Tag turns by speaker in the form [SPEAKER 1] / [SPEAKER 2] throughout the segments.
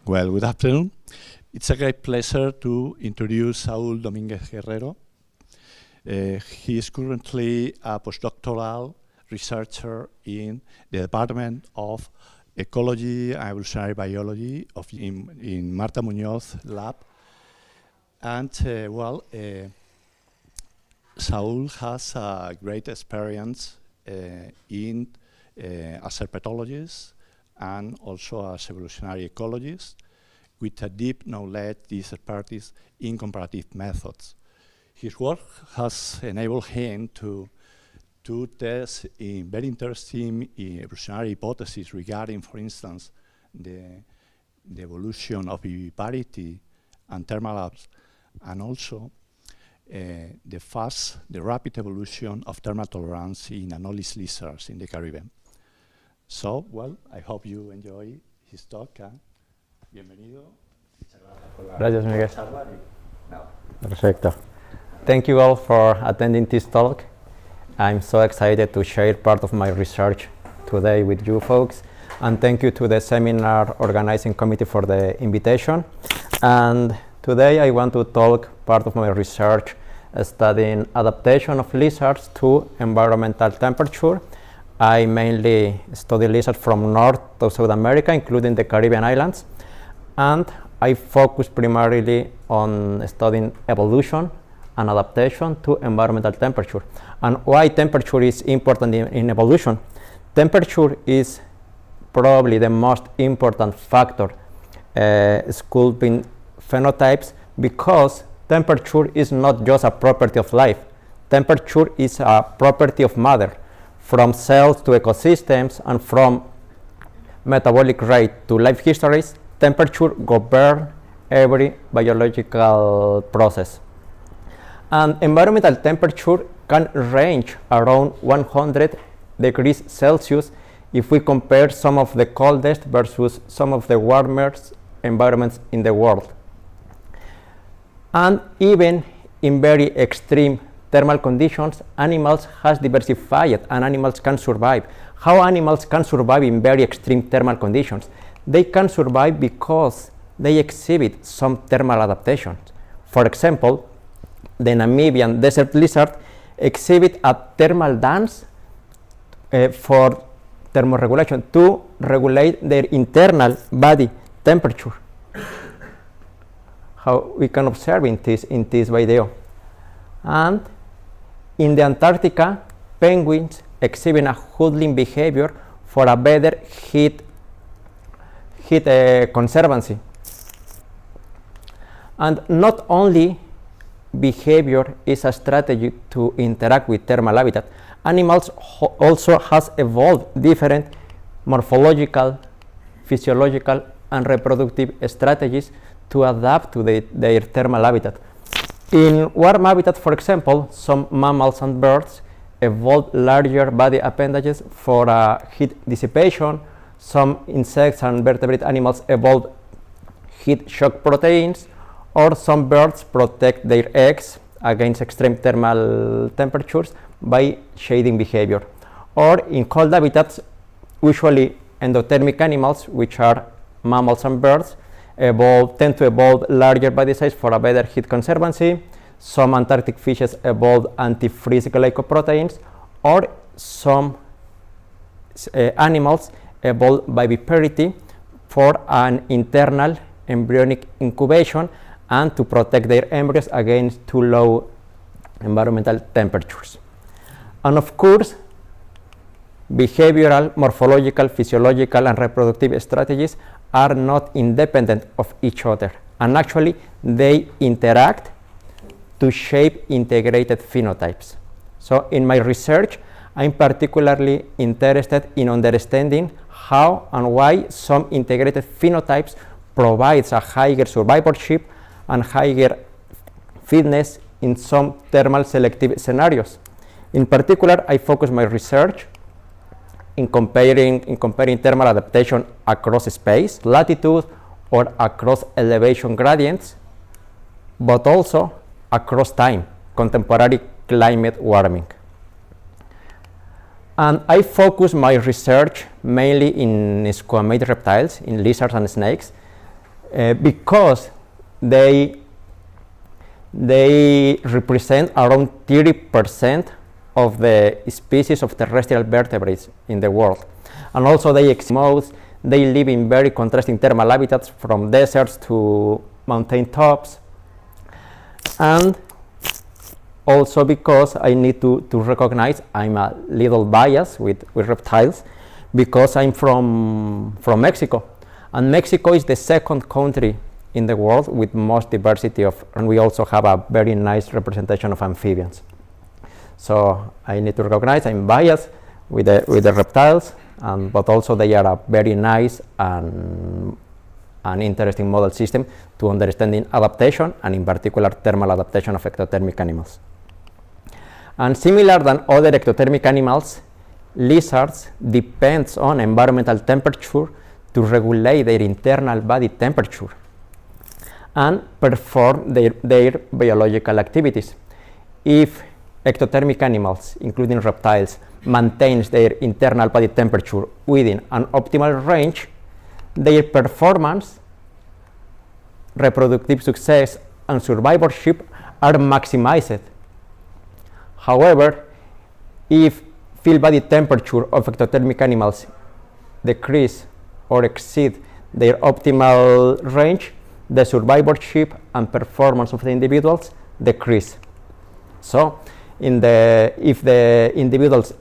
[SPEAKER 1] Well, good afternoon. It's a great pleasure to introduce Saúl Domínguez-Guerrero. He is currently a postdoctoral researcher in the Department of Ecology and Evolutionary Biology in Marta Muñoz lab. And Saúl has a great experience as herpetologist and also as evolutionary ecologist with a deep knowledge, this expertise in comparative methods. His work has enabled him to test in very interesting evolutionary hypotheses regarding, for instance, the evolution of viviparity and thermal ups, and also the rapid evolution of thermal tolerance in anolis lizards in the Caribbean. So, well, I hope you enjoy his talk. Bienvenido.
[SPEAKER 2] Gracias, Miguel. Perfecto. Thank you all for attending this talk. I'm so excited to share part of my research today with you folks. And thank you to the seminar organizing committee for the invitation. And today I want to talk part of my research studying adaptation of lizards to environmental temperature. I mainly study lizards from North to South America, including the Caribbean islands. And I focus primarily on studying evolution and adaptation to environmental temperature. And why temperature is important in evolution? Temperature is probably the most important factor sculpting phenotypes, because temperature is not just a property of life. Temperature is a property of matter. From cells to ecosystems and from metabolic rate to life histories, temperature governs every biological process. And environmental temperature can range around 100 degrees Celsius if we compare some of the coldest versus some of the warmest environments in the world. And even in very extreme thermal conditions, animals has diversified and animals can survive. How animals can survive in very extreme thermal conditions? They can survive because they exhibit some thermal adaptations. For example, the Namibian desert lizard exhibit a thermal dance for thermoregulation to regulate their internal body temperature. How we can observe in this video. And in the Antarctica, penguins exhibit a huddling behavior for a better heat conservancy. And not only behavior is a strategy to interact with thermal habitat, animals also has evolved different morphological, physiological, and reproductive strategies to adapt to their thermal habitat. In warm habitat, for example, some mammals and birds evolved larger body appendages for heat dissipation. Some insects and vertebrate animals evolved heat shock proteins, or some birds protect their eggs against extreme thermal temperatures by shading behavior. Or in cold habitats, usually endothermic animals, which are mammals and birds, tend to evolve larger body size for a better heat conservancy. Some Antarctic fishes evolve antifreeze glycoproteins, or some animals evolve viviparity for an internal embryonic incubation and to protect their embryos against too low environmental temperatures. And of course, behavioral, morphological, physiological, and reproductive strategies are not independent of each other, and actually they interact to shape integrated phenotypes. So in my research, I'm particularly interested in understanding how and why some integrated phenotypes provides a higher survivorship and higher fitness in some thermal selective scenarios. In particular, I focus my research in comparing thermal adaptation across space, latitude, or across elevation gradients, but also across time, contemporary climate warming. And I focus my research mainly in squamate reptiles, in lizards and snakes, because they represent around 30% of the species of terrestrial vertebrates in the world. And also they live in very contrasting thermal habitats, from deserts to mountain tops. And also because I need to recognize I'm a little biased with reptiles, because I'm from Mexico. And Mexico is the second country in the world with most diversity and we also have a very nice representation of amphibians. So I need to recognize I'm biased with the reptiles, but also they are a very nice and an interesting model system to understanding adaptation, and in particular thermal adaptation of ectothermic animals. And similar than other ectothermic animals, lizards depend on environmental temperature to regulate their internal body temperature and perform their biological activities. If ectothermic animals, including reptiles, maintains their internal body temperature within an optimal range, their performance, reproductive success, and survivorship are maximized. However, if field body temperature of ectothermic animals decrease or exceed their optimal range, the survivorship and performance of the individuals decrease. So, if the individuals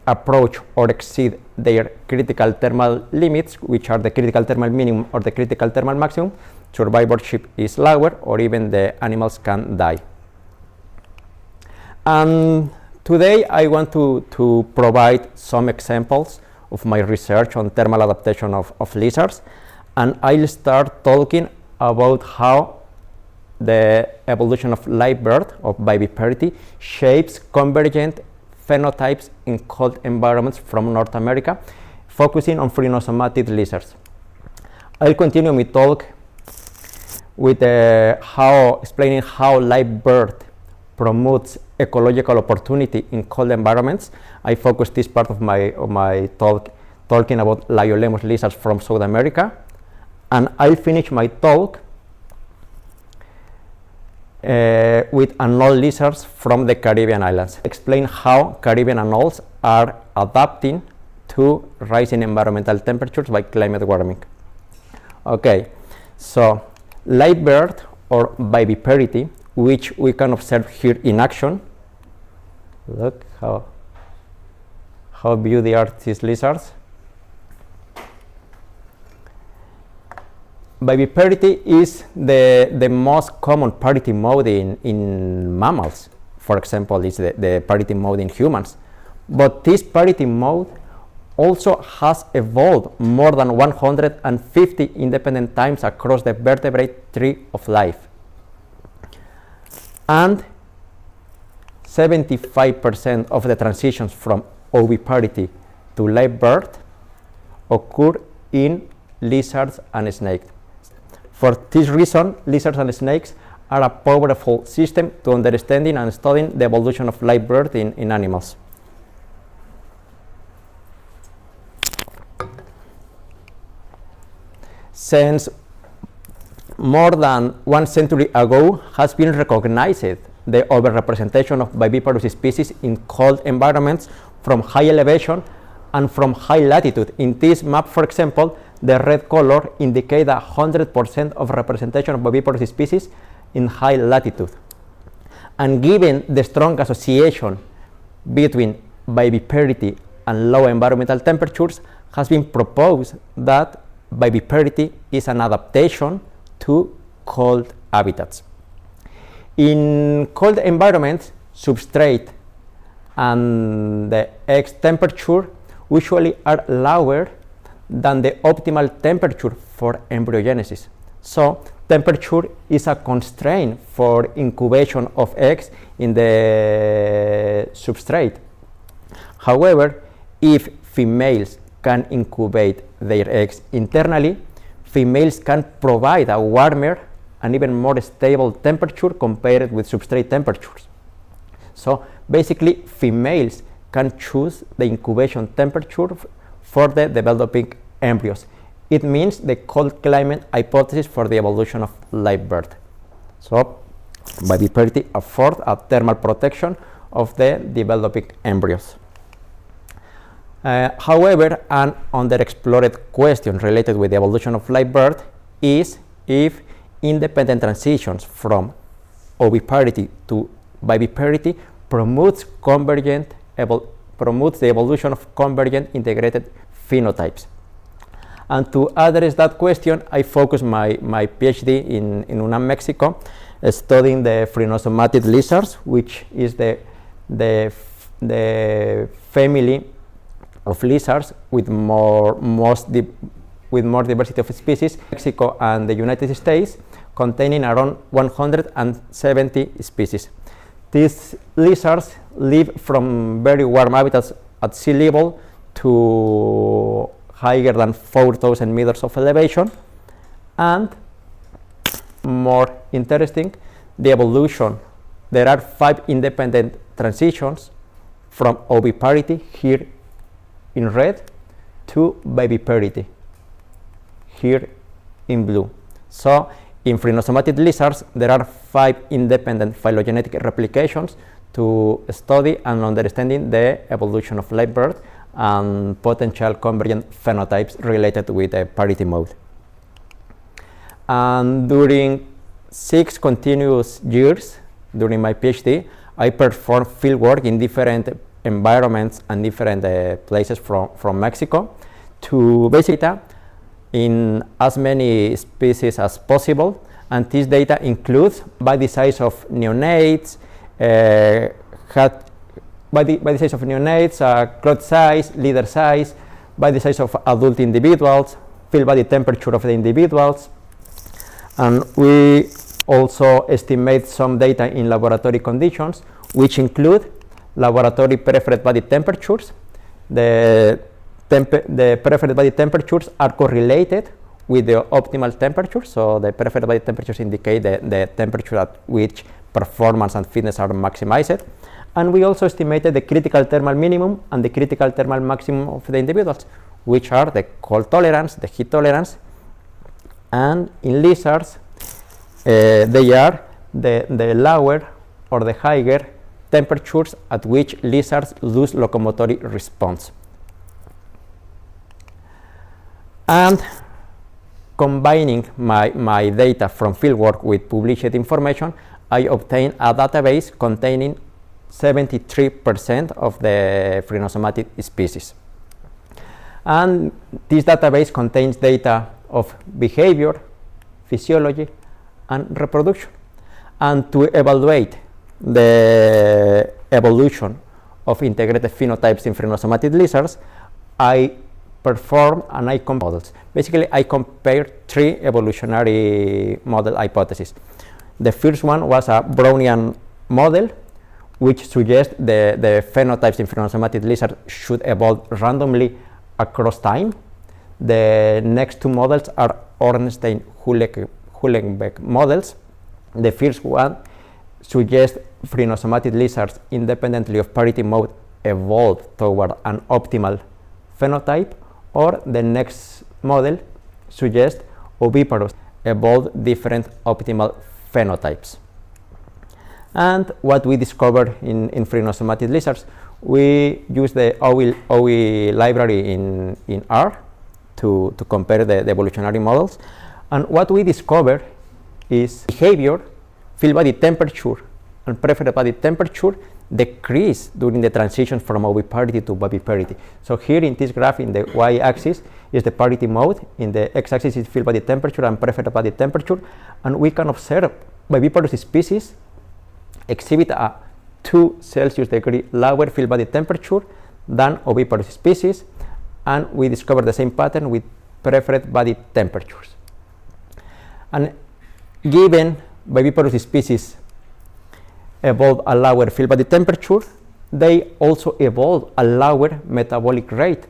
[SPEAKER 2] approach or exceed their critical thermal limits, which are the critical thermal minimum or the critical thermal maximum, survivorship is lower, or even the animals can die. And today I want to provide some examples of my research on thermal adaptation of lizards, and I'll start talking about how the evolution of live birth, of viviparity, shapes convergent phenotypes in cold environments from North America, focusing on phrenosomatid lizards. I'll continue my talk with explaining how live birth promotes ecological opportunity in cold environments. I focus this part of my talk talking about Lyolemus lizards from South America, and I'll finish my talk with anole lizards from the Caribbean islands. Explain how Caribbean anoles are adapting to rising environmental temperatures by climate warming. Okay, so live birth or viviparity, which we can observe here in action. Look how beautiful are these lizards. Viviparity is the most common parity mode in mammals. For example, it's the parity mode in humans. But this parity mode also has evolved more than 150 independent times across the vertebrate tree of life. And 75% of the transitions from oviparity to live birth occur in lizards and snakes. For this reason, lizards and snakes are a powerful system to understanding and studying the evolution of live birth in animals. Since more than 1 century ago has been recognized the overrepresentation of viviparous species in cold environments from high elevation and from high latitude. In this map, for example, the red color indicates 100% of representation of viviparous species in high latitude. And given the strong association between viviparity and low environmental temperatures, has been proposed that viviparity is an adaptation to cold habitats. In cold environments, substrate and the egg temperature usually are lower than the optimal temperature for embryogenesis. So temperature is a constraint for incubation of eggs in the substrate. However, if females can incubate their eggs internally, females can provide a warmer and even more stable temperature compared with substrate temperatures. So basically, females can choose the incubation temperature for the developing embryos. it means the cold climate hypothesis for the evolution of live birth. So viviparity affords a thermal protection of the developing embryos. However, an underexplored question related with the evolution of live birth is if independent transitions from oviparity to viviparity promotes the evolution of convergent integrated phenotypes. And to address that question, I focused my PhD in UNAM, Mexico, studying the phrenosomatid lizards, which is the family of lizards with more diversity of species, Mexico and the United States, containing around 170 species. These lizards live from very warm habitats at sea level to higher than 4,000 meters of elevation. And more interesting, the evolution. There are 5 independent transitions from oviparity, here in red, to viviparity, here in blue. So in phrenosomatid lizards, there are 5 independent phylogenetic replications to study and understanding the evolution of live birth and potential convergent phenotypes related with the parity mode. And during 6 continuous years during my PhD, I performed fieldwork in different environments and different places from Mexico to basically data in as many species as possible. And this data includes body size of neonates, body size of neonates, clot size, leader size, body size of adult individuals, field body temperature of the individuals. And we also estimate some data in laboratory conditions, which include laboratory preferred body temperatures. The preferred body temperatures are correlated with the optimal temperature. So the preferred body temperatures indicate the temperature at which performance and fitness are maximized. And we also estimated the critical thermal minimum and the critical thermal maximum of the individuals, which are the cold tolerance, the heat tolerance. And in lizards, they are the lower or the higher temperatures at which lizards lose locomotory response. And combining my data from fieldwork with published information, I obtained a database containing 73% of the phrenosomatid species. And this database contains data of behavior, physiology, and reproduction. And to evaluate the evolution of integrated phenotypes in phrenosomatid lizards, I performed and I compared models. Basically, I compared 3 evolutionary model hypotheses. The first one was a Brownian model, which suggests the phenotypes in phrenosomatid lizards should evolve randomly across time. The next 2 models are Ornstein-Uhlenbeck models. The first one suggests phrenosomatid lizards, independently of parity mode, evolve toward an optimal phenotype, or the next model suggests oviparous evolve different optimal phenotypes. And what we discovered in phrenosomatid lizards, we use the OE library in R to compare the evolutionary models. And what we discovered is behavior, field body temperature, and preferred body temperature decrease during the transition from oviparity to viviparity. So here in this graph, in the y-axis is the parity mode, in the x-axis is field body temperature and preferred body temperature, and we can observe viviparous species exhibit a 2 Celsius degree lower field body temperature than oviparous species, and we discover the same pattern with preferred body temperatures. And given viviparous species evolve a lower field body temperature, they also evolve a lower metabolic rate,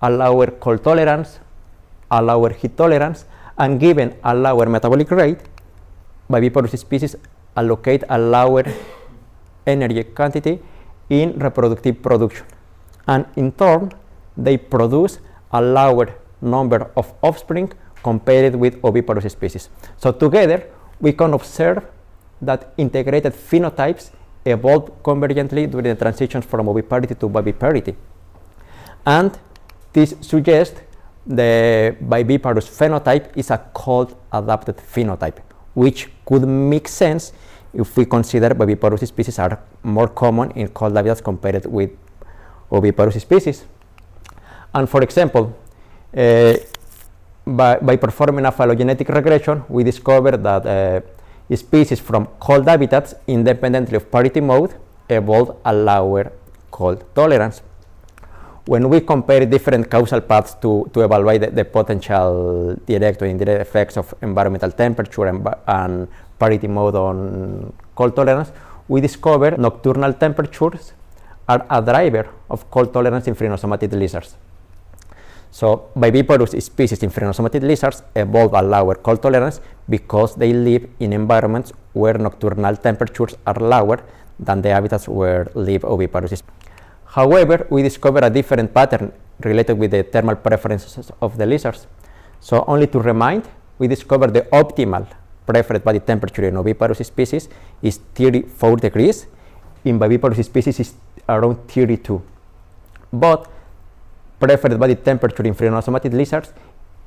[SPEAKER 2] a lower cold tolerance, a lower heat tolerance, and given a lower metabolic rate, viviparous species allocate a lower energy quantity in reproductive production, and in turn they produce a lower number of offspring compared with oviparous species. So together, we can observe that integrated phenotypes evolved convergently during the transitions from oviparity to viviparity. And this suggests the viviparous phenotype is a cold adapted phenotype, which could make sense if we consider viviparous species are more common in cold habitats compared with oviparous species. And for example, by performing a phylogenetic regression, we discovered that species from cold habitats, independently of parity mode, evolved a lower cold tolerance. When we compare different causal paths to evaluate the potential direct or indirect effects of environmental temperature and parity mode on cold tolerance, we discover nocturnal temperatures are a driver of cold tolerance in phrenosomatid lizards. So viviparous species in phrenosomatid lizards evolve a lower cold tolerance because they live in environments where nocturnal temperatures are lower than the habitats where live oviparous. However, we discover a different pattern related with the thermal preferences of the lizards. So only to remind, we discovered the optimal preferred body temperature in oviparous species is 34 degrees. In viviparous species is around 32. But preferred body temperature in phrenosomatid lizards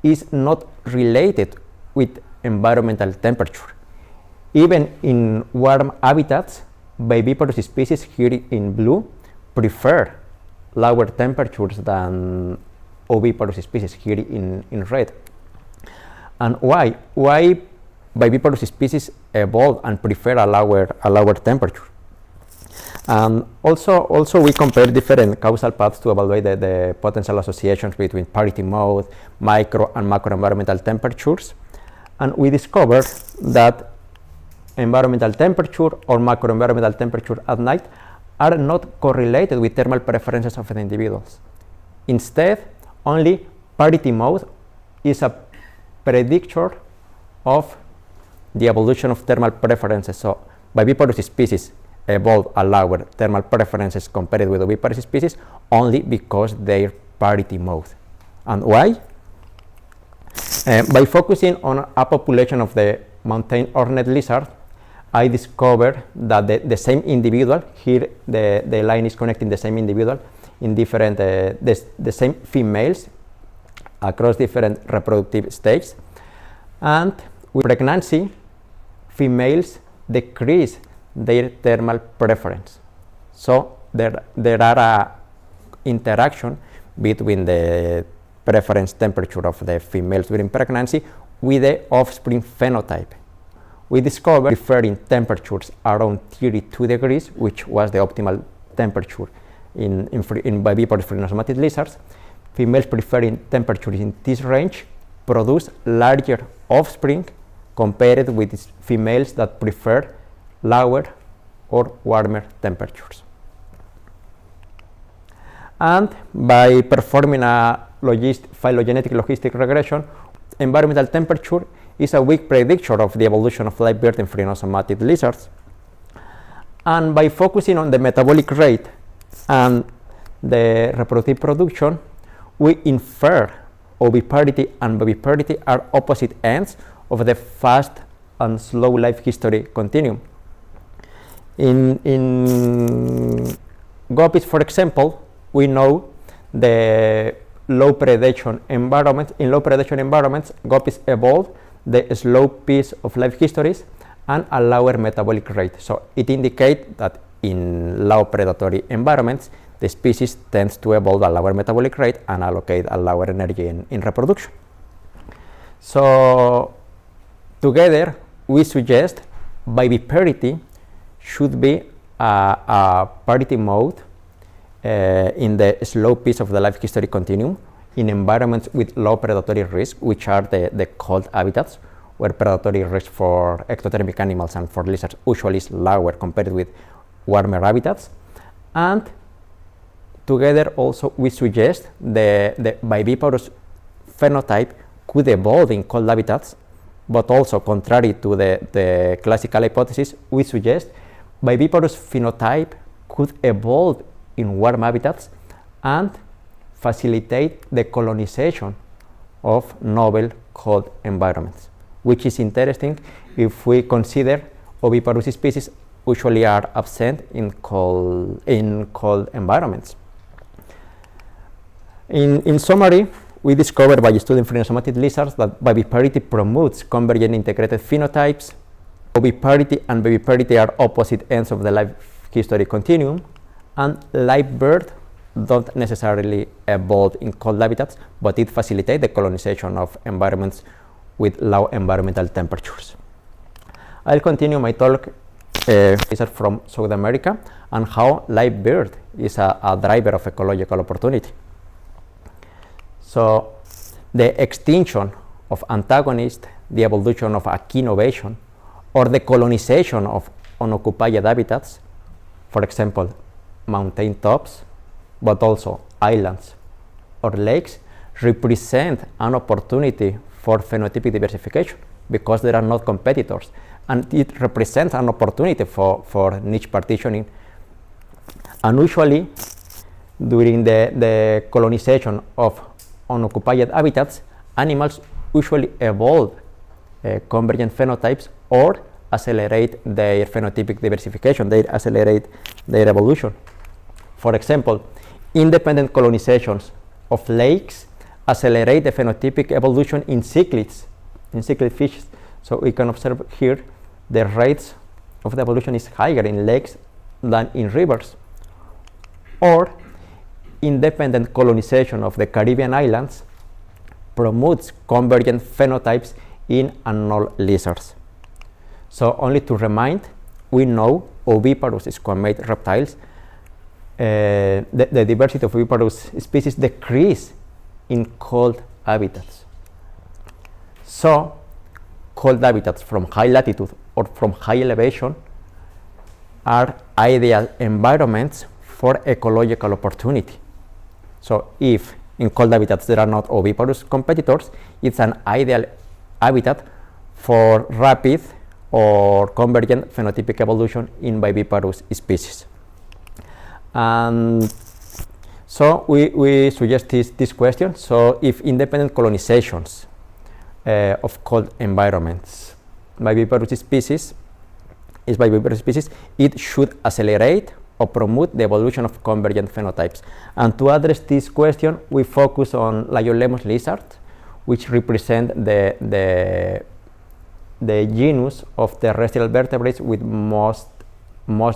[SPEAKER 2] is not related with environmental temperature. Even in warm habitats, viviparous species here in blue prefer lower temperatures than oviparous species here in red. And why? Why viviparous species evolve and prefer a lower temperature? Also we compare different causal paths to evaluate the potential associations between parity mode, micro and macro environmental temperatures. And we discovered that environmental temperature or macro environmental temperature at night are not correlated with thermal preferences of the individuals. Instead, only parity mode is a predictor of the evolution of thermal preferences. So viviparous species evolve a lower thermal preferences compared with oviparous species only because their parity mode. And why? By focusing on a population of the mountain hornet lizard, I discovered that the same individual, here the line is connecting the same individual in different, the same females across different reproductive stages. And with pregnancy, females decrease their thermal preference. So there are a interaction between the preference temperature of the females during pregnancy with the offspring phenotype. We discovered preferring temperatures around 32 degrees, which was the optimal temperature in viviparous phrenosomatid lizards. Females preferring temperatures in this range produce larger offspring compared with females that prefer lower or warmer temperatures. And by performing a phylogenetic logistic regression, environmental temperature is a weak predictor of the evolution of live birth in phrenosomatid lizards. And by focusing on the metabolic rate and the reproductive production, we infer oviparity and viviparity are opposite ends of the fast and slow life history continuum. In guppies, for example, we know the low predation environments. In low predation environments, guppies evolve the slow pace of life histories and a lower metabolic rate. So it indicates that in low predatory environments, the species tends to evolve a lower metabolic rate and allocate a lower energy in reproduction. So together, we suggest viviparity should be a parity mode in the slow pace of the life history continuum in environments with low predatory risk, which are the cold habitats, where predatory risk for ectothermic animals and for lizards usually is lower compared with warmer habitats. And together also we suggest the viviparous phenotype could evolve in cold habitats, but also contrary to the classical hypothesis, we suggest viviparous phenotype could evolve in warm habitats and facilitate the colonization of novel cold environments, which is interesting if we consider oviparous species usually are absent in cold environments. In summary, we discovered by studying phenosomatic lizards that viviparity promotes convergent integrated phenotypes. Oviparity and viviparity are opposite ends of the life history continuum, and live birds don't necessarily evolve in cold habitats, but it facilitates the colonization of environments with low environmental temperatures. I'll continue my talk from South America and how live bird is a driver of ecological opportunity. So the extinction of antagonists, the evolution of a key innovation, or the colonization of unoccupied habitats, for example, mountain tops, but also islands or lakes, represent an opportunity for phenotypic diversification because there are not competitors, and it represents an opportunity for niche partitioning. And usually, during the colonization of unoccupied habitats, animals usually evolve convergent phenotypes or accelerate their phenotypic diversification, they accelerate their evolution. For example, independent colonizations of lakes accelerate the phenotypic evolution in cichlids fishes. So we can observe here the rates of the evolution is higher in lakes than in rivers. Or independent colonization of the Caribbean islands promotes convergent phenotypes in anole lizards. So only to remind, we know oviparous squamate reptiles, the diversity of oviparous species decrease in cold habitats. So cold habitats from high latitude or from high elevation are ideal environments for ecological opportunity. So if in cold habitats there are not oviparous competitors, it's an ideal habitat for rapid or convergent phenotypic evolution in viviparous species. And so we suggest this question. So if independent colonizations of cold environments viviparous species, it should accelerate or promote the evolution of convergent phenotypes. And to address this question, we focus on Liolemus lizard, which represent the genus of terrestrial vertebrates with most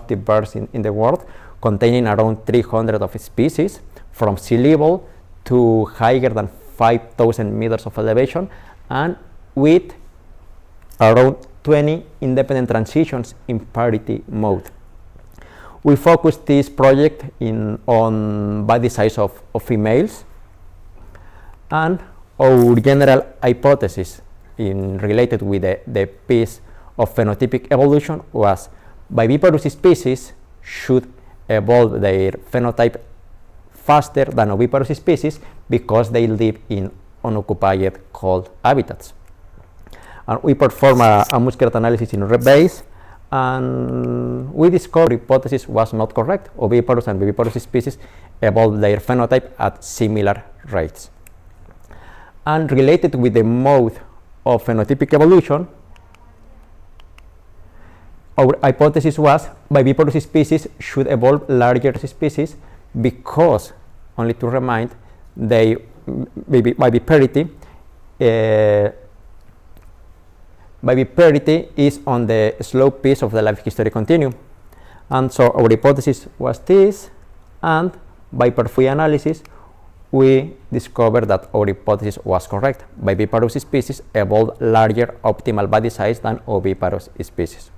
[SPEAKER 2] diverse in the world, containing around 300 of species from sea level to higher than 5,000 meters of elevation, and with around 20 independent transitions in parity mode. We focused this project on body size of females, and our general hypothesis related with the piece of phenotypic evolution was viviparous species should evolve their phenotype faster than oviparous species because they live in unoccupied cold habitats. And we performed a muscular analysis in red base, and we discovered the hypothesis was not correct. Oviparous and viviparous species evolve their phenotype at similar rates. And related with the mode of phenotypic evolution, our hypothesis was viviparous species should evolve larger species because, only to remind, they viviparity is on the slow piece of the life history continuum. And so our hypothesis was this, and by perfluid analysis we discovered that our hypothesis was correct. Viviparous species evolve larger optimal body size than oviparous species.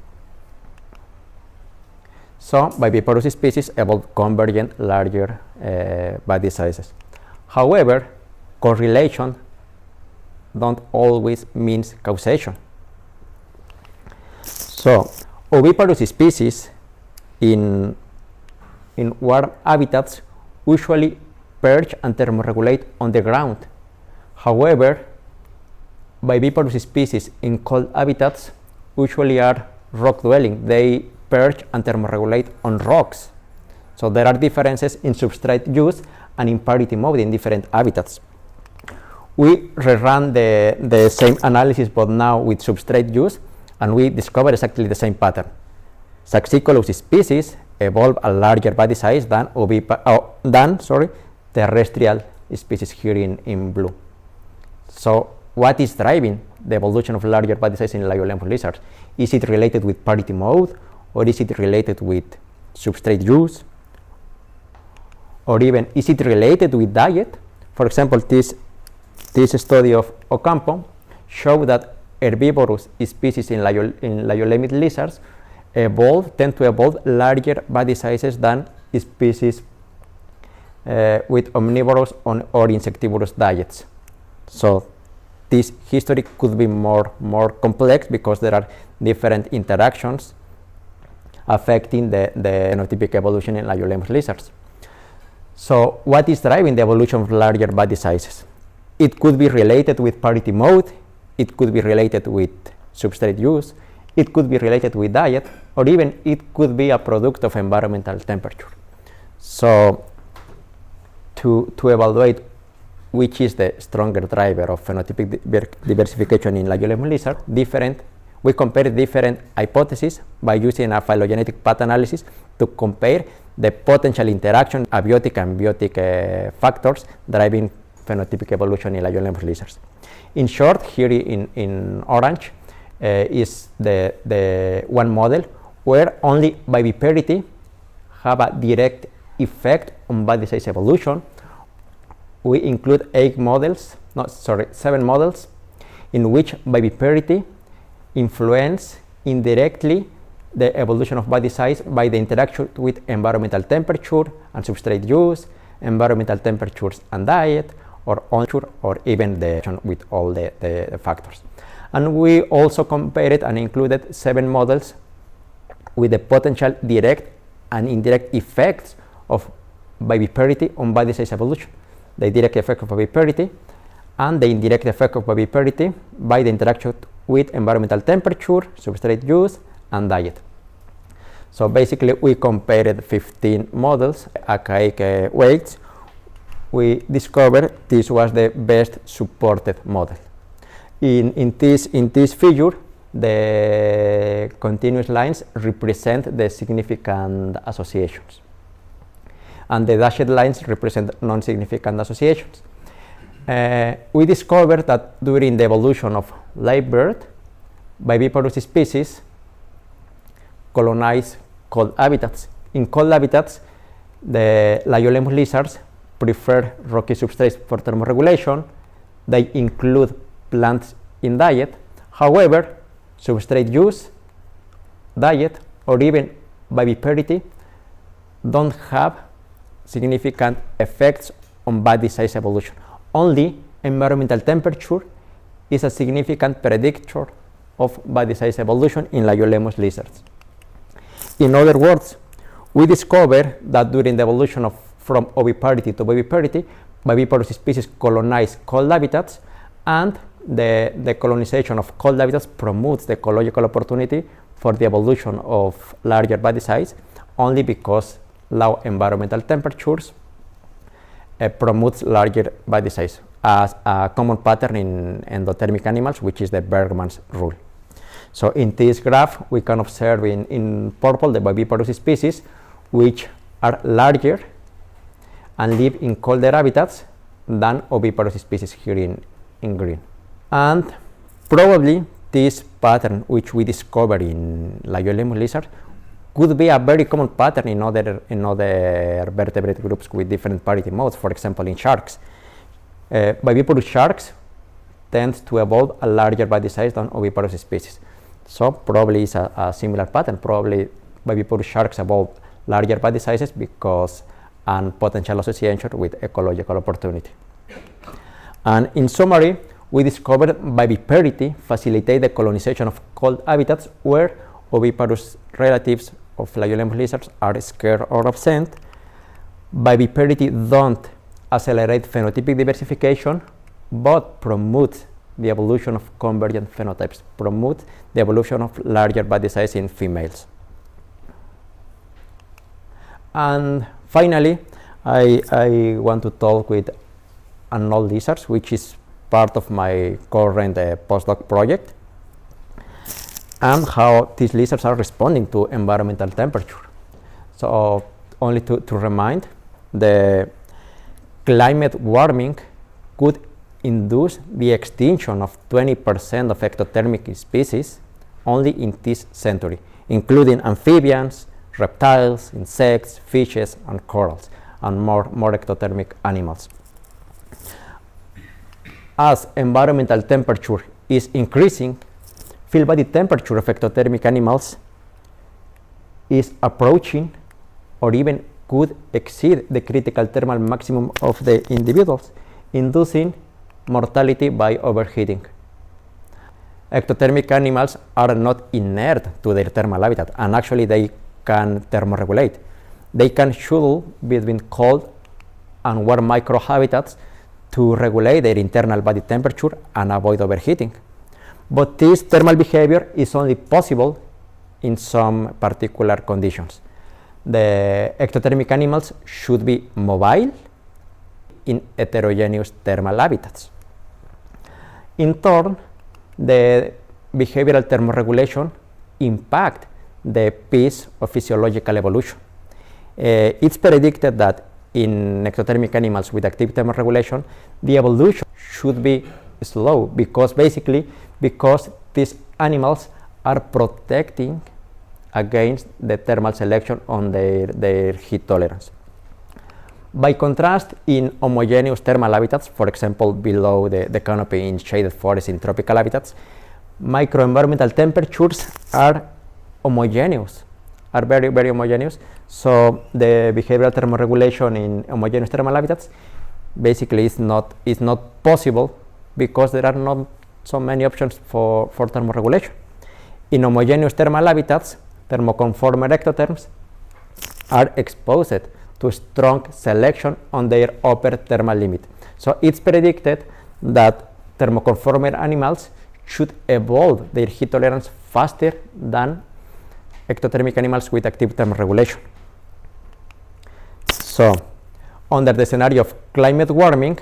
[SPEAKER 2] So viviparous species evolve convergent larger body sizes. However, correlation don't always means causation. So oviparous species in warm habitats usually perch and thermoregulate on the ground. However, viviparous species in cold habitats usually are rock dwelling. They perch and thermoregulate on rocks. So there are differences in substrate use and in parity mode in different habitats. we rerun the same analysis, but now with substrate use, and we discover exactly the same pattern. Saxicolous species evolve a larger body size than terrestrial species here in blue. So what is driving the evolution of larger body size in Lyolemus lizards? Is it related with parity mode, or is it related with substrate use, or even is it related with diet? For example, this study of Ocampo showed that herbivorous species in Lyolemus lizards tend to evolve larger body sizes than species with omnivorous or insectivorous diets. So this history could be more complex because there are different interactions affecting the phenotypic evolution in Lyolemus lizards. So what is driving the evolution of larger body sizes? It could be related with parity mode, it could be related with substrate use, it could be related with diet, or even it could be a product of environmental temperature. So to evaluate which is the stronger driver of phenotypic diversification in Lyolemus lizard, we compared different hypotheses by using a phylogenetic path analysis to compare the potential interaction of abiotic and biotic factors driving phenotypic evolution in Lyolemus lizards. In short, here in orange is the one model where only viviparity have a direct effect on body size evolution. We include 7 models in which viviparity influence indirectly the evolution of body size by the interaction with environmental temperature and substrate use, environmental temperatures and diet, or even with all the factors. And we also compared and included 7 models with the potential direct and indirect effects of viviparity on body size evolution. The direct effect of viviparity and the indirect effect of viviparity by the interaction with environmental temperature, substrate use, and diet. So basically, we compared 15 models, archaic weights. We discovered this was the best supported model. In this figure, the continuous lines represent the significant associations, and the dashed lines represent non-significant associations. We discovered that during the evolution of live bird, viviparous species colonize cold habitats. In cold habitats, the Lyolemus lizards prefer rocky substrates for thermoregulation. They include plants in diet. However, substrate use, diet, or even viviparity don't have significant effects on body size evolution. Only environmental temperature is a significant predictor of body size evolution in Lyolemus lizards. In other words, we discovered that during the evolution from oviparity to viviparity, viviparous species colonize cold habitats, and the colonization of cold habitats promotes the ecological opportunity for the evolution of larger body size, only because low environmental temperatures promotes larger body size as a common pattern in endothermic animals, which is the Bergmann's rule. So in this graph, we can observe in purple the viviparous species, which are larger and live in colder habitats than oviparous species here in green. And probably this pattern, which we discovered in Lyolemus lizard, could be a very common pattern in other vertebrate groups with different parity modes. For example, in sharks, viviparous sharks tend to evolve a larger body size than oviparous species. So probably it's a similar pattern. Probably viviparous sharks evolve larger body sizes because and potential association with ecological opportunity. And in summary, we discovered viviparity facilitate the colonization of cold habitats where oviparous relatives of Lyolemus lizards are scarce or absent. Viviparity don't accelerate phenotypic diversification, but promotes the evolution of convergent phenotypes, promote the evolution of larger body size in females. And finally, I want to talk with anole lizards, which is part of my current postdoc project, and how these lizards are responding to environmental temperature. So only to remind, the climate warming could induce the extinction of 20% of ectothermic species only in this century, including amphibians, reptiles, insects, fishes, and corals, and more ectothermic animals. As environmental temperature is increasing, field body temperature of ectothermic animals is approaching or even could exceed the critical thermal maximum of the individuals, inducing mortality by overheating. Ectothermic animals are not inert to their thermal habitat, and actually they can thermoregulate. They can shuttle between cold and warm microhabitats to regulate their internal body temperature and avoid overheating. But this thermal behavior is only possible in some particular conditions. The ectothermic animals should be mobile in heterogeneous thermal habitats. In turn, the behavioral thermoregulation impact the pace of physiological evolution. It's predicted that in ectothermic animals with active thermoregulation, the evolution should be slow because these animals are protecting against the thermal selection on their heat tolerance. By contrast, in homogeneous thermal habitats, for example, below the canopy in shaded forests in tropical habitats, microenvironmental temperatures are homogeneous, are very, very homogeneous. So the behavioral thermoregulation in homogeneous thermal habitats basically is not possible because there are not so many options for thermoregulation. In homogeneous thermal habitats, thermoconformer ectotherms are exposed to strong selection on their upper thermal limit. So it's predicted that thermoconformer animals should evolve their heat tolerance faster than ectothermic animals with active thermoregulation. So under the scenario of climate warming,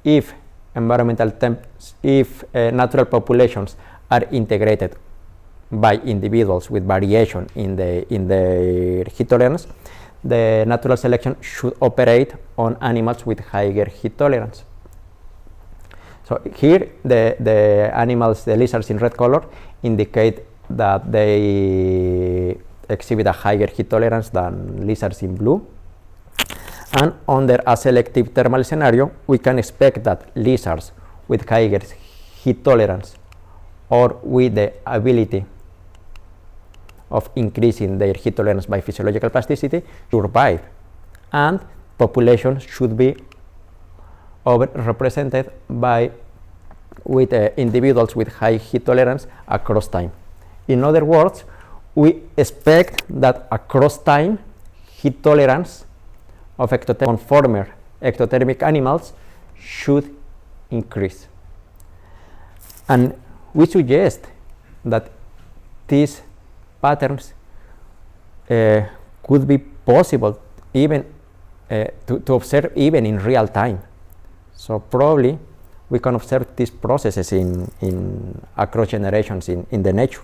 [SPEAKER 2] if natural populations are integrated by individuals with variation in their heat tolerance, the natural selection should operate on animals with higher heat tolerance. So here the animals, the lizards in red color, indicate that they exhibit a higher heat tolerance than lizards in blue. And under a selective thermal scenario, we can expect that lizards with higher heat tolerance or with the ability of increasing their heat tolerance by physiological plasticity survive, and populations should be overrepresented with individuals with high heat tolerance across time. In other words, we expect that across time, heat tolerance of ectothermic animals should increase. And we suggest that these patterns could be possible even to observe even in real time. So probably we can observe these processes in across generations in the nature.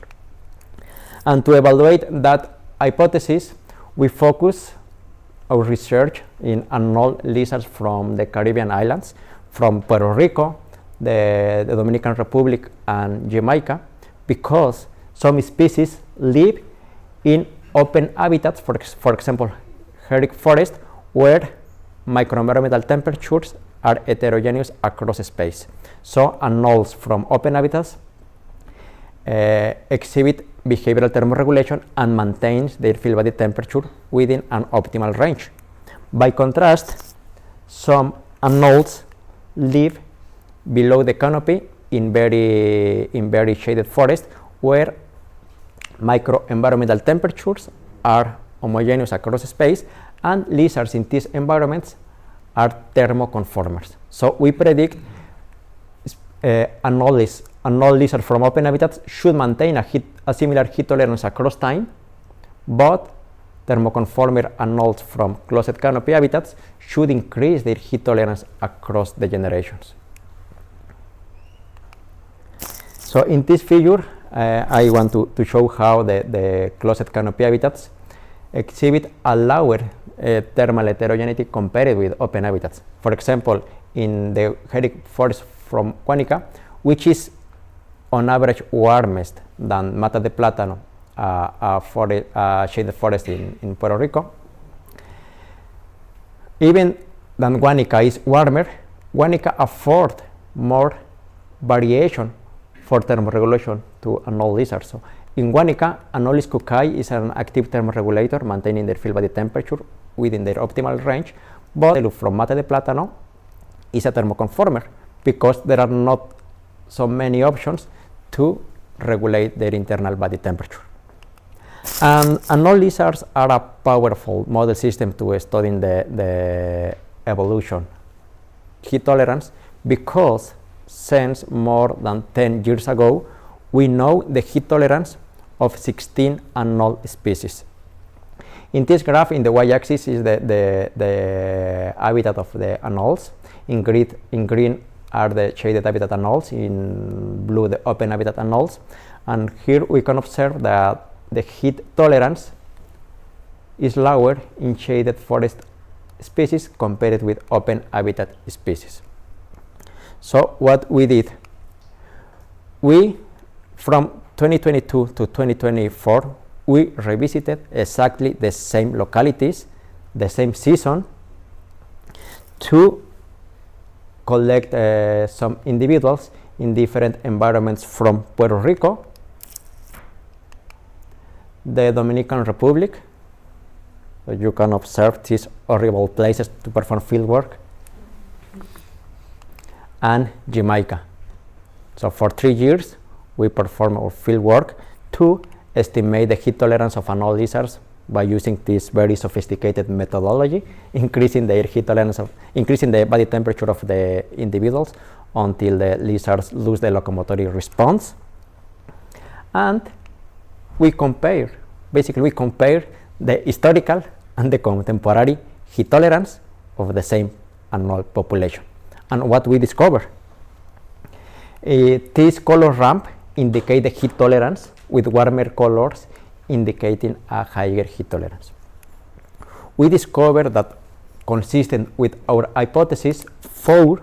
[SPEAKER 2] And to evaluate that hypothesis, we focus our research in anole lizards from the Caribbean islands, from Puerto Rico, the Dominican Republic, and Jamaica, because some species live in open habitats, for example, herrick forest, where microenvironmental temperatures are heterogeneous across space. So anoles from open habitats exhibit behavioral thermoregulation and maintains their field body temperature within an optimal range. By contrast, some anoles live below the canopy in very shaded forest, where microenvironmental temperatures are homogeneous across space, and lizards in these environments are thermoconformers. So we predict anole lizard from open habitats should maintain a similar heat tolerance across time, but thermoconformer anoles from closed canopy habitats should increase their heat tolerance across the generations. So in this figure, I want to show how the closed canopy habitats exhibit a lower thermal heterogeneity compared with open habitats. For example, in the heric forest from Guanica, which is on average warmest than Mata de Plátano, a shaded forest in Puerto Rico. Even than Guanica is warmer, Guanica affords more variation for thermoregulation to anole lizards. So in Guanica, Anolis cooki is an active thermoregulator maintaining their field body temperature within their optimal range, but from Mata de Plátano is a thermoconformer because there are not so many options to regulate their internal body temperature. And anole lizards are a powerful model system to studying the evolution heat tolerance, because since more than 10 years ago, we know the heat tolerance of 16 anole species. In this graph, in the y-axis is the habitat of the anoles. In green are the shaded habitat anoles, in blue the open habitat anoles, and here we can observe that the heat tolerance is lower in shaded forest species compared with open habitat species. So what we did, we from 2022 to 2024, we revisited exactly the same localities, the same season, to collect some individuals in different environments from Puerto Rico, the Dominican Republic. So you can observe these horrible places to perform field work, and Jamaica. So for 3 years, we perform our field work to estimate the heat tolerance of anole lizards by using this very sophisticated methodology, increasing their heat tolerance increasing the body temperature of the individuals until the lizards lose the locomotory response. And we compare the historical and the contemporary heat tolerance of the same anole population. And what we discover, this color ramp indicate the heat tolerance, with warmer colors indicating a higher heat tolerance. We discovered that, consistent with our hypothesis, 4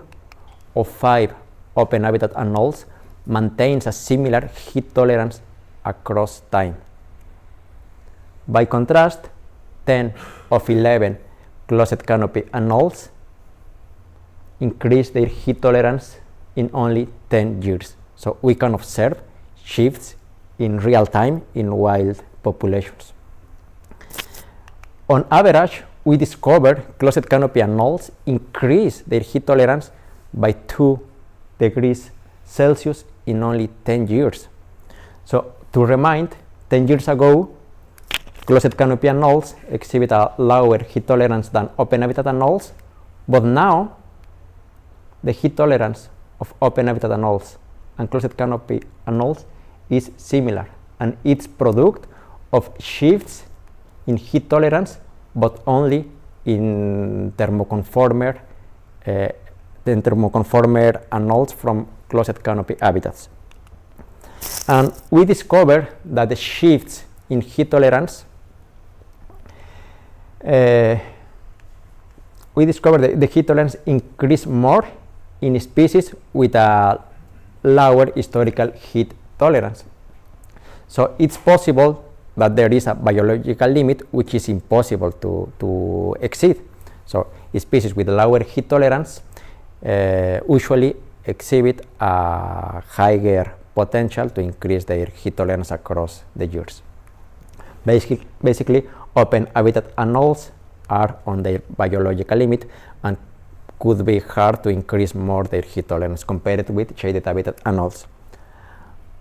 [SPEAKER 2] of 5 open habitat anoles maintains a similar heat tolerance across time. By contrast, 10 of 11 closed canopy anoles increase their heat tolerance in only 10 years. So we can observe shifts in real time in wild populations. On average, we discovered closed canopy anoles increase their heat tolerance by 2 degrees Celsius in only 10 years. So to remind, 10 years ago, closed canopy anoles exhibit a lower heat tolerance than open habitat anoles, but now the heat tolerance of open habitat anoles and closed canopy anoles is similar, and it's product of shifts in heat tolerance, but only in thermoconformer anoles from closed canopy habitats. And we discovered that the shifts in heat tolerance, the heat tolerance increase more in species with a lower historical heat tolerance. So it's possible that there is a biological limit which is impossible to exceed. So species with lower heat tolerance usually exhibit a higher potential to increase their heat tolerance across the years. Basically, open habitat anoles are on their biological limit and could be hard to increase more their heat tolerance compared with shaded habitat anoles.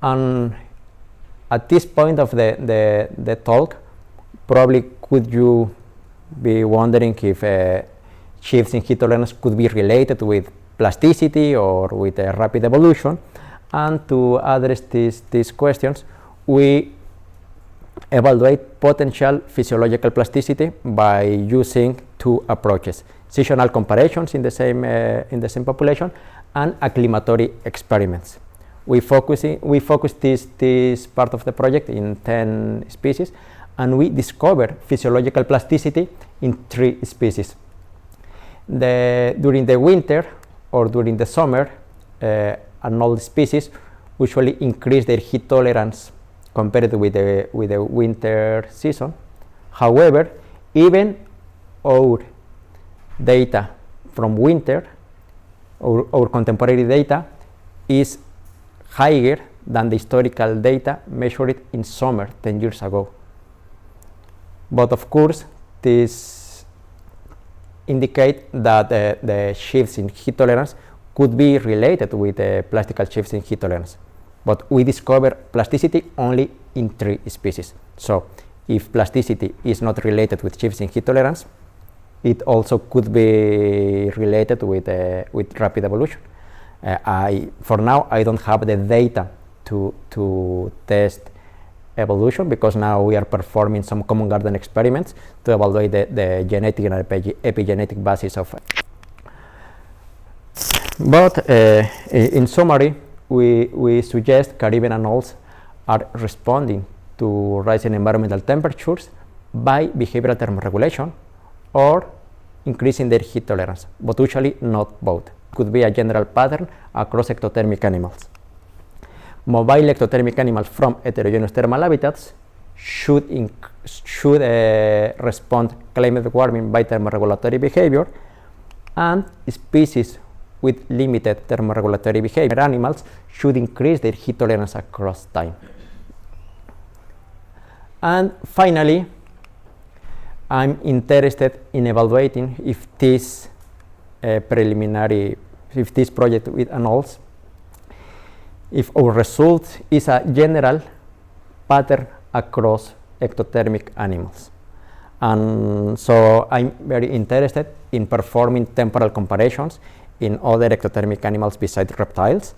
[SPEAKER 2] And at this point of the talk, probably could you be wondering if shifts in heat tolerance could be related with plasticity or with a rapid evolution. And to address these questions, we evaluate potential physiological plasticity by using 2 approaches: seasonal comparisons in the same population and acclimatory experiments. we focus this part of the project in 10 species, and we discovered physiological plasticity in 3 species. During the winter or during the summer, anole species usually increase their heat tolerance compared with the winter season. However, even our data from winter, our contemporary data, is higher than the historical data measured in summer 10 years ago. But of course, this indicates that the shifts in heat tolerance could be related with the plastical shifts in heat tolerance. But we discover plasticity only in 3 species. So if plasticity is not related with shifts in heat tolerance, it also could be related with rapid evolution. For now, I don't have the data to test evolution, because now we are performing some common garden experiments to evaluate the genetic and epigenetic basis of. But in summary, we suggest Caribbean anoles are responding to rising environmental temperatures by behavioral thermoregulation or increasing their heat tolerance, but usually not both. Could be a general pattern across ectothermic animals. Mobile ectothermic animals from heterogeneous thermal habitats should respond to climate warming by thermoregulatory behavior, and species with limited thermoregulatory behavior animals should increase their heat tolerance across time. And finally, I'm interested in evaluating if this project with anoles, if our result is a general pattern across ectothermic animals. And so I'm very interested in performing temporal comparisons in other ectothermic animals besides reptiles.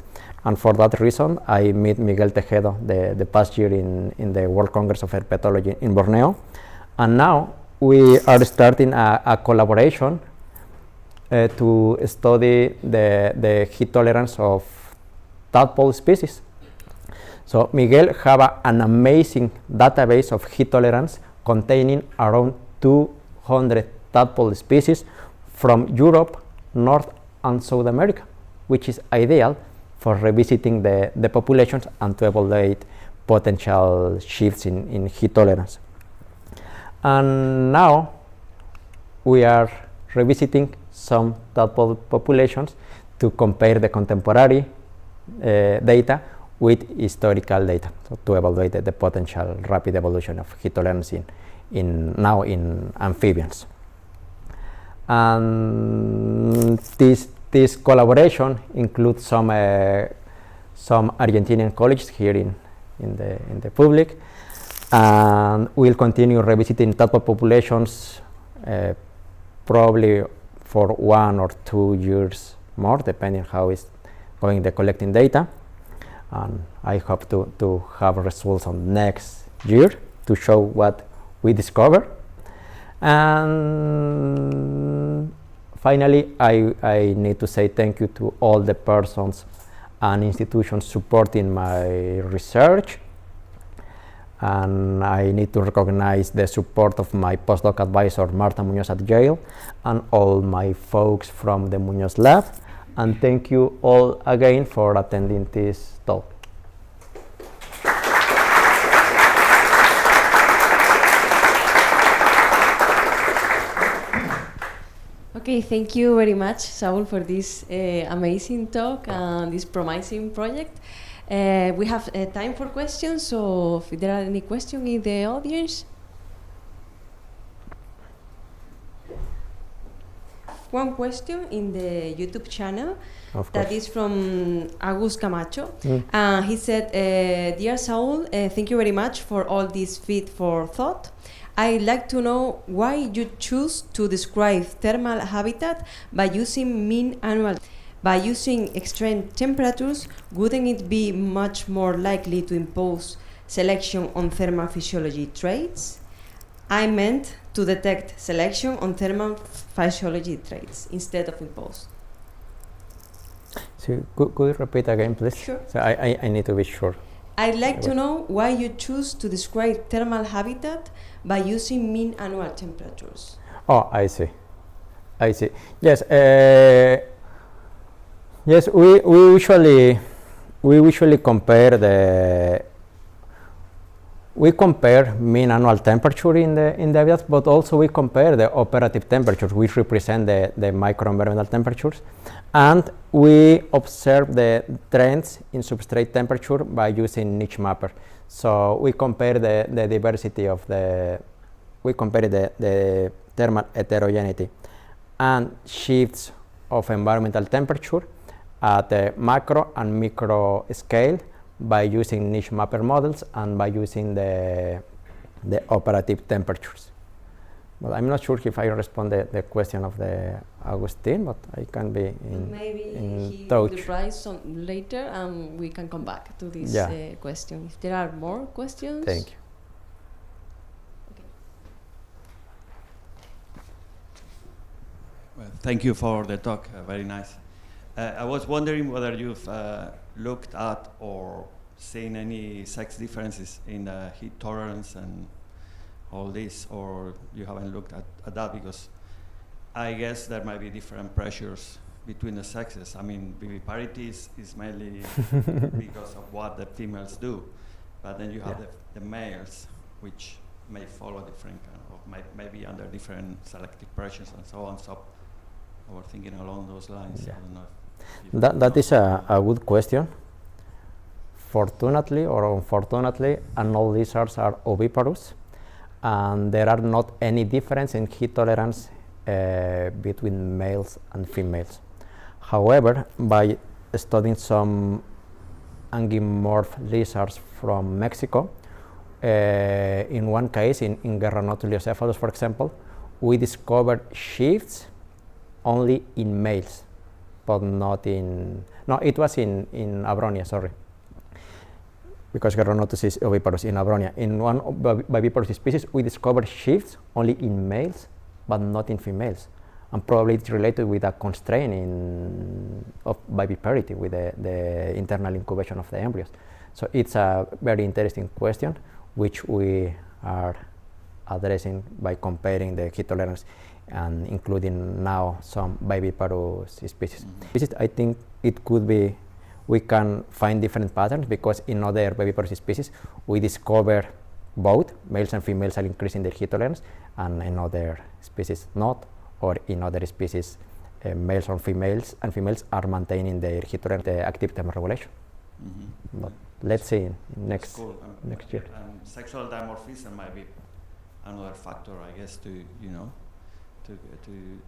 [SPEAKER 2] And for that reason, I met Miguel Tejedo the past year in the World Congress of Herpetology in Borneo. And now we are starting a collaboration to study the heat tolerance of tadpole species. So Miguel have an amazing database of heat tolerance containing around 200 tadpole species from Europe, North and South America, which is ideal for revisiting the populations and to evaluate potential shifts in heat tolerance. And now we are revisiting some tadpole populations to compare the contemporary data with historical data, so to evaluate the potential rapid evolution of heat tolerance now in amphibians. And this collaboration includes some Argentinian ecologists here in the public, and we'll continue revisiting tadpole populations probably for 1 or 2 years more, depending how it's going the collecting data. And I hope to have results on next year to show what we discover. And finally, I need to say thank you to all the persons and institutions supporting my research. And I need to recognize the support of my postdoc advisor, Marta Muñoz at Yale, and all my folks from the Muñoz Lab. And thank you all again for attending this talk.
[SPEAKER 3] Okay, thank you very much, Saúl, for this amazing talk and this promising project. We have time for questions, so if there are any questions in the audience. One question in the YouTube channel that is from Agus Camacho. He said, Dear Saúl, thank you very much for all this feed for thought. I'd like to know why you choose to describe thermal habitat by using mean annual. By using extreme temperatures, wouldn't it be much more likely to impose selection on thermal physiology traits? I meant to detect selection on thermal physiology traits instead of impose.
[SPEAKER 2] So could you repeat again, please?
[SPEAKER 3] Sure.
[SPEAKER 2] So I need to be sure.
[SPEAKER 3] I'd like to know why you choose to describe thermal habitat by using mean annual temperatures.
[SPEAKER 2] Oh, I see. I see. Yes. Yes. We usually compare mean annual temperature in the habitats, but also we compare the operative temperatures, which represent the microenvironmental temperatures, and we observe the trends in substrate temperature by using niche mapper. So we compare the diversity of the thermal heterogeneity and shifts of environmental temperature at the macro and micro scale by using niche mapper models and by using the operative temperatures. Well, I'm not sure if I respond the question of the Agustin, but I can be in
[SPEAKER 3] Maybe he
[SPEAKER 2] touch.
[SPEAKER 3] will reply some later, and we can come back to this question. If there are more questions.
[SPEAKER 2] Thank you.
[SPEAKER 3] Okay.
[SPEAKER 4] Well, thank you for the talk. Very nice. I was wondering whether you've looked at or seen any sex differences in the heat tolerance and all this, or you haven't looked at that, because I guess there might be different pressures between the sexes. I mean, viviparity is mainly because of what the females do, but then you have the males, which may follow different kind of, maybe under different selective pressures and so on. So I was thinking along those lines. I don't know
[SPEAKER 2] that is a good question. Fortunately or unfortunately, anole lizards are oviparous, and there are not any difference in heat tolerance between males and females. However, by studying some angimorph lizards from Mexico, in one case, in Guerranotuliocephalus, for example, we discovered shifts only in males, but not in, no, it was in Abronia, sorry, because Guerranotus is oviparous in Abronia. In one viviparous species, we discovered shifts only in males, but not in females. And probably it's related with a constraint of viviparity with the internal incubation of the embryos. So it's a very interesting question, which we are addressing by comparing the heat tolerance and including now some viviparous species. I think it could be, we can find different patterns, because in other viviparous species we discover both males and females are increasing their heat tolerance, and in other species not, or in other species males or females are maintaining their heat tolerance, the active thermoregulation. But let's see next year.
[SPEAKER 4] Sexual dimorphism might be another factor, I guess, to to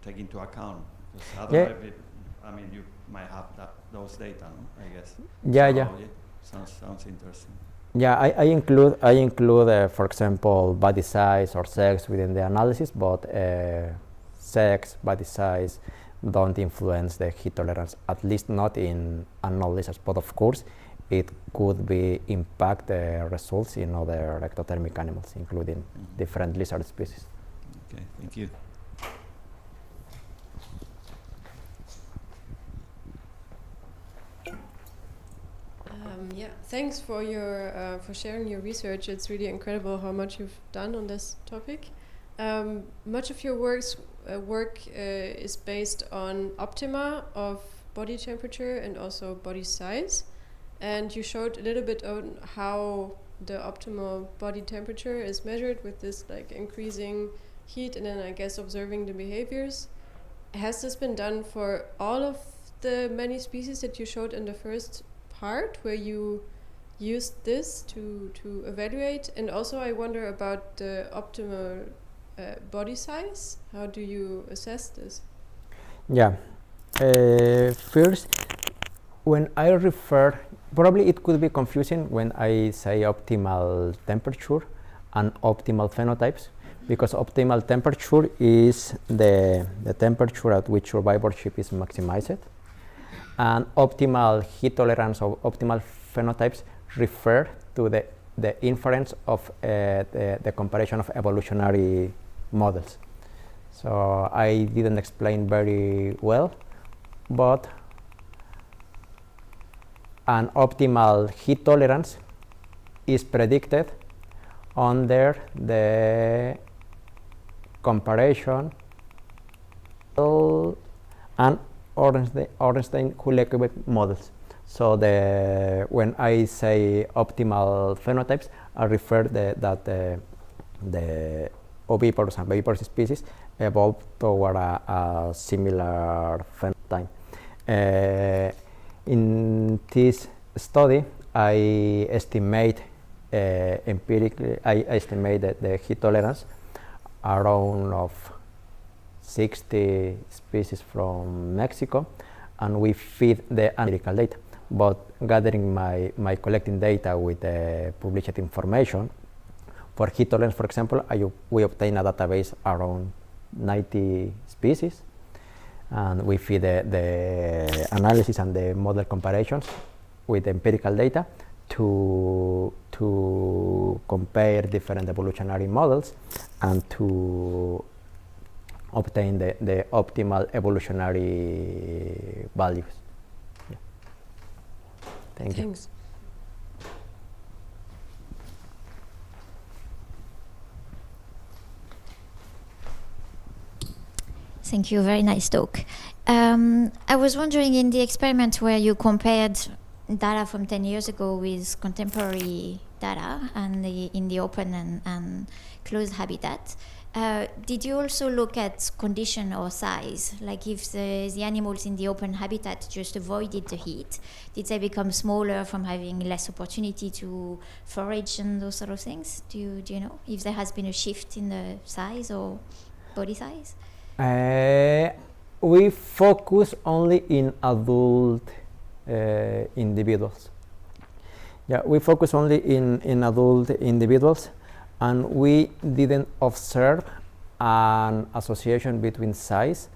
[SPEAKER 4] take into account. I mean, you might have those data, no? I guess. Sounds interesting.
[SPEAKER 2] Yeah, I include for example, body size or sex within the analysis, but sex, body size don't influence the heat tolerance, at least not in anole lizards. But of course, it could be impact the results in other ectothermic animals, including different lizard species.
[SPEAKER 4] Okay, thank you.
[SPEAKER 5] Yeah, thanks for your for sharing your research. It's really incredible how much you've done on this topic. Much of your work is based on optima of body temperature and also body size, and you showed a little bit on how the optimal body temperature is measured with this like increasing heat, and then I guess observing the behaviors. Has this been done for all of the many species that you showed in the first part, where you used this to evaluate? And also I wonder about the optimal body size. How do you assess this?
[SPEAKER 2] Yeah, first, when I refer, probably it could be confusing when I say optimal temperature and optimal phenotypes, because optimal temperature is the temperature at which survivorship is maximized, and optimal heat tolerance or optimal phenotypes refer to the inference of the comparison of evolutionary models. So I didn't explain very well, but an optimal heat tolerance is predicted under the comparison and Ornstein-Houellebecq models. So when I say optimal phenotypes, I refer that the oviparous and viviparous species evolve toward a similar phenotype. In this study, I estimate empirically, I estimate the heat tolerance around of 60 species from Mexico, and we feed the empirical data. But gathering my collecting data with the published information, for heat tolerance, for example, we obtain a database around 90 species, and we feed the analysis and the model comparations with empirical data to compare different evolutionary models and to obtain the optimal evolutionary values. Yeah. Thanks.
[SPEAKER 5] You.
[SPEAKER 6] Thank you, very nice talk. I was wondering, in the experiment where you compared data from 10 years ago with contemporary data and in the open and closed habitat, did you also look at condition or size? Like if the animals in the open habitat just avoided the heat, did they become smaller from having less opportunity to forage and those sort of things? Do you know if there has been a shift in the size or body size?
[SPEAKER 2] We focus only in adult individuals. Yeah, we focus only in adult individuals, and we didn't observe an association between size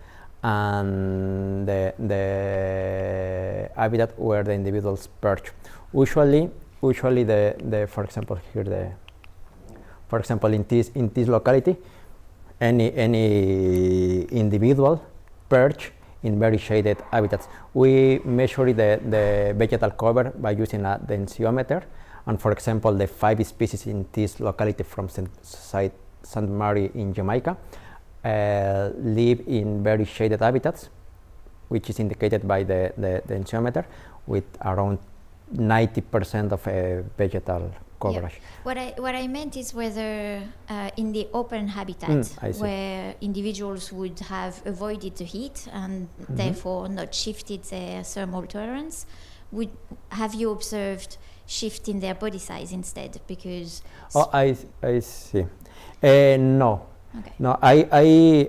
[SPEAKER 2] and the habitat where the individuals perch. Usually for example here for example in this locality, any individual perch in very shaded habitats. We measure the vegetal cover by using a densiometer, and for example the 5 species in this locality from St. Mary in Jamaica live in very shaded habitats, which is indicated by the densiometer, with around 90% of vegetal coverage.
[SPEAKER 6] Yeah. What I meant is whether in the open habitat where individuals would have avoided the heat and therefore not shifted their thermal tolerance, have you observed shift in their body size instead? Because
[SPEAKER 2] I see. No.
[SPEAKER 6] Okay.
[SPEAKER 2] No, I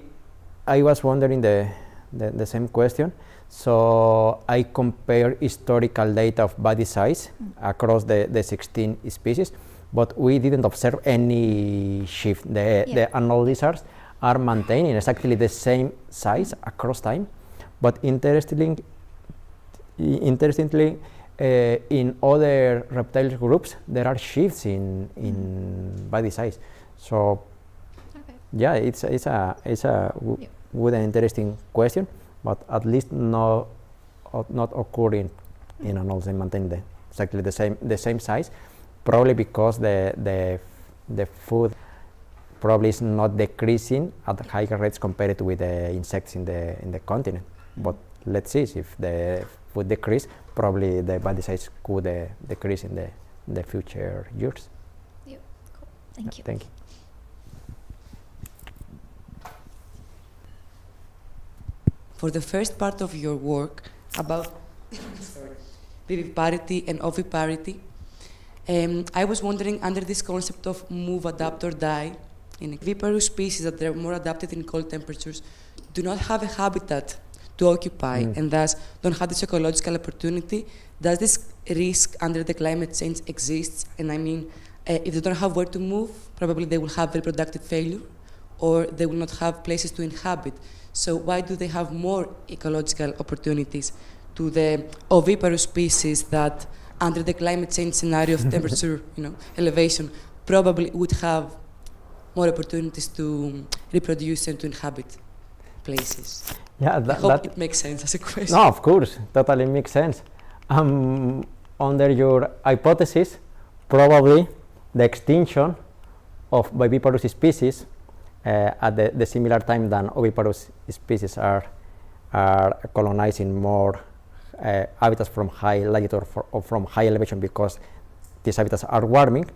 [SPEAKER 2] was wondering the same question. So I compare historical data of body size across the 16 species, but we didn't observe any shift. The anole lizards are maintaining exactly the same size across time, but interestingly, in other reptile groups there are shifts in body size. So yeah, it's a good and interesting question, but at least not occurring in anoles and maintaining exactly the same size, probably because the food probably is not decreasing at higher rates compared with the insects in the continent. But let's see, if the food decrease, probably the body size could decrease in the future years.
[SPEAKER 6] Yeah, cool. Thank you.
[SPEAKER 2] Thank you.
[SPEAKER 7] For the first part of your work about viviparity and oviparity, I was wondering, under this concept of move, adapt, or die, in viviparous species that are more adapted in cold temperatures do not have a habitat to occupy and thus don't have this ecological opportunity. Does this risk under the climate change exist? And I mean, if they don't have where to move, probably they will have reproductive failure, or they will not have places to inhabit. So why do they have more ecological opportunities to the oviparous species that, under the climate change scenario of temperature, elevation, probably would have more opportunities to reproduce and to inhabit places?
[SPEAKER 2] Yeah,
[SPEAKER 7] I hope it makes sense as a question.
[SPEAKER 2] No, of course, totally makes sense. under your hypothesis, probably the extinction of viviparous species at the similar time than oviparous species are colonizing more habitats from high latitude or from high elevation, because these habitats are warming.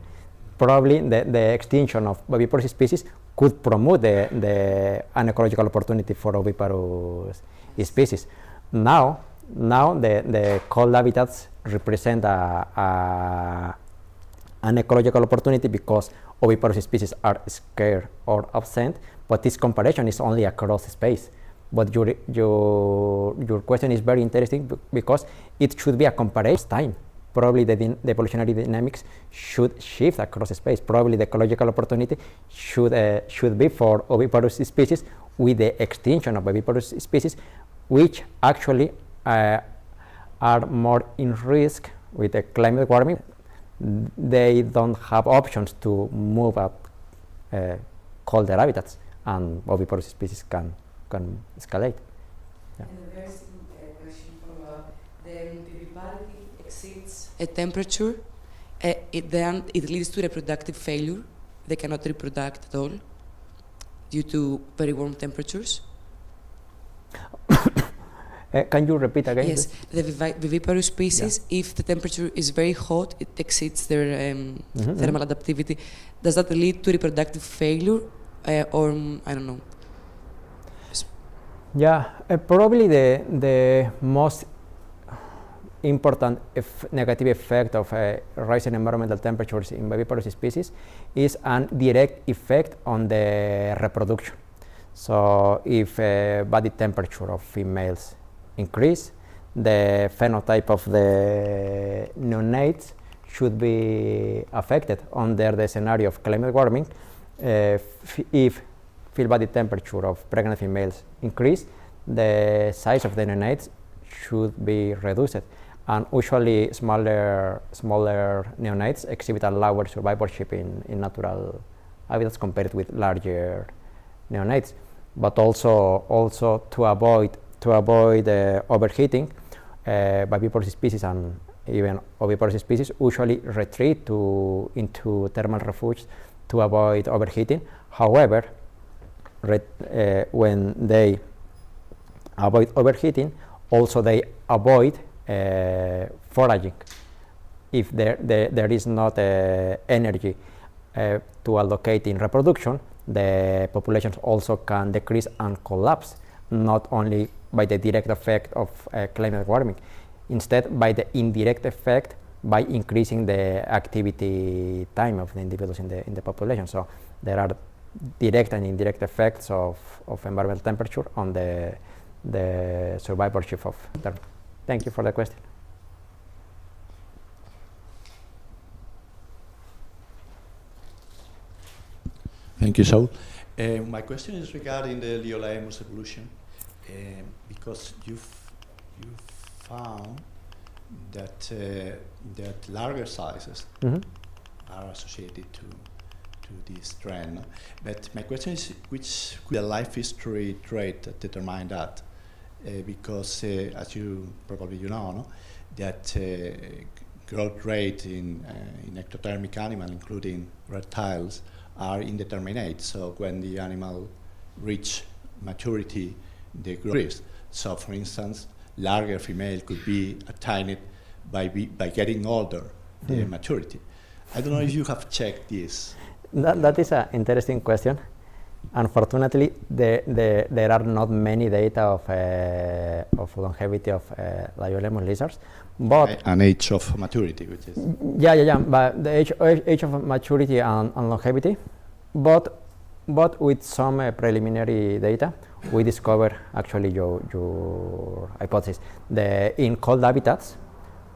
[SPEAKER 2] Probably the extinction of viviparous species could promote an ecological opportunity for oviparous species. Now the cold habitats represent an ecological opportunity because oviparous species are scarce or absent, but this comparison is only across space. But your question is very interesting because it should be a comparison time. Probably the evolutionary dynamics should shift across space. Probably the ecological opportunity should be for oviparous species with the extinction of viviparous species, which actually are more in risk with the climate warming. They don't have options to move up colder habitats, and oviparous species can escalate. Yeah.
[SPEAKER 7] And a very simple question from the viviparity exceeds a temperature, then it leads to reproductive failure. They cannot reproduce at all due to very warm temperatures.
[SPEAKER 2] Can you repeat again?
[SPEAKER 7] Yes, the viviparous species, if the temperature is very hot, it exceeds their thermal adaptivity. Does that lead to reproductive failure, or I don't know?
[SPEAKER 2] Yeah, probably the most important negative effect of rising environmental temperatures in viviparous species is a direct effect on the reproduction. So if body temperature of females increase, the phenotype of the neonates should be affected under the scenario of climate warming. If field body temperature of pregnant females increase, the size of the neonates should be reduced, and usually smaller neonates exhibit a lower survivorship in natural habitats compared with larger neonates. But also to avoid overheating, viviparous species and even oviparous species usually retreat into thermal refuge to avoid overheating. However, when they avoid overheating, also they avoid foraging. If there is not energy to allocate in reproduction, the populations also can decrease and collapse, not only by the direct effect of climate warming, instead by the indirect effect by increasing the activity time of the individuals in the population. So there are direct and indirect effects of environmental temperature on the survivorship of them. Thank you for the question.
[SPEAKER 1] Thank you, Saul. My question is regarding the Liolaemus evolution, because you've found that larger sizes are associated to this trend. But my question is, which could the life history trait that determine that? Because as you probably know, that growth rate in ectothermic animals, including reptiles, are indeterminate. So when the animal reach maturity, they grow. So for instance, larger female could be attained by getting older, the maturity. I don't know if you have checked this.
[SPEAKER 2] That is an interesting question. Unfortunately, there are not many data of longevity of Liolaemus lizards, but
[SPEAKER 1] an age of maturity, which is
[SPEAKER 2] but the age of maturity and longevity, but with some preliminary data, we discover actually your hypothesis. In cold habitats,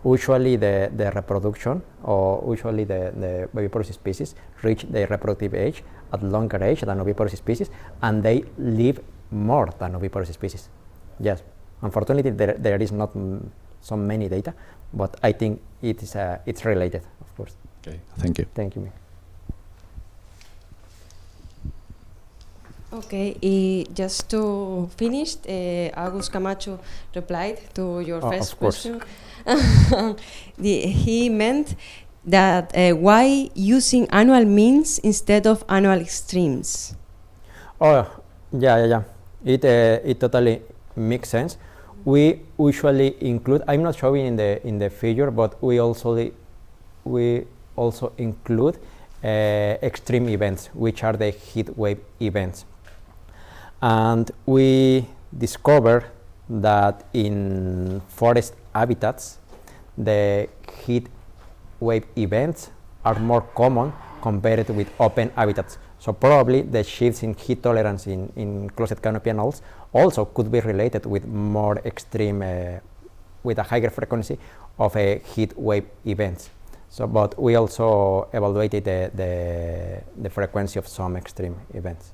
[SPEAKER 2] usually the reproduction, or usually the viviparous species reach their reproductive age at longer age than oviparous species, and they live more than oviparous species. Yes, unfortunately there is not so many data, but I think it's related, of course.
[SPEAKER 1] Okay, thank you.
[SPEAKER 2] Thank you.
[SPEAKER 3] Okay, just to finish, Agus Camacho replied to your first question. He meant that why using annual means instead of annual extremes?
[SPEAKER 2] Oh, yeah. It totally makes sense. We usually include, I'm not showing in the figure, but we also include extreme events, which are the heat wave events. And we discovered that in forest habitats, the heat wave events are more common compared with open habitats. So probably the shifts in heat tolerance in closed canopy anoles also could be related with more extreme, with a higher frequency of heat wave events. So, but we also evaluated the frequency of some extreme events.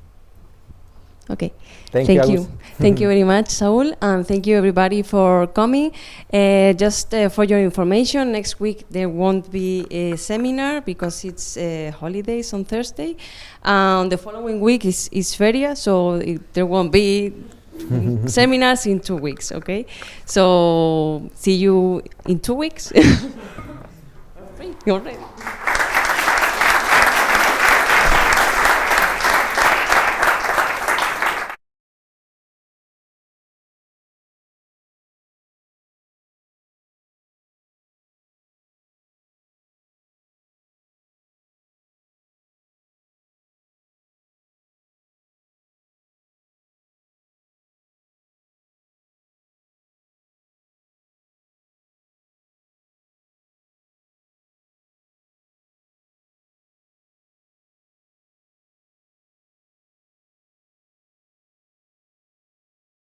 [SPEAKER 3] Okay,
[SPEAKER 2] thank you.
[SPEAKER 3] Thank you very much, Saúl, and thank you everybody for coming. Just for your information, next week there won't be a seminar because it's holidays on Thursday. The following week is Feria, so there won't be seminars in 2 weeks, okay? So see you in 2 weeks. You're ready.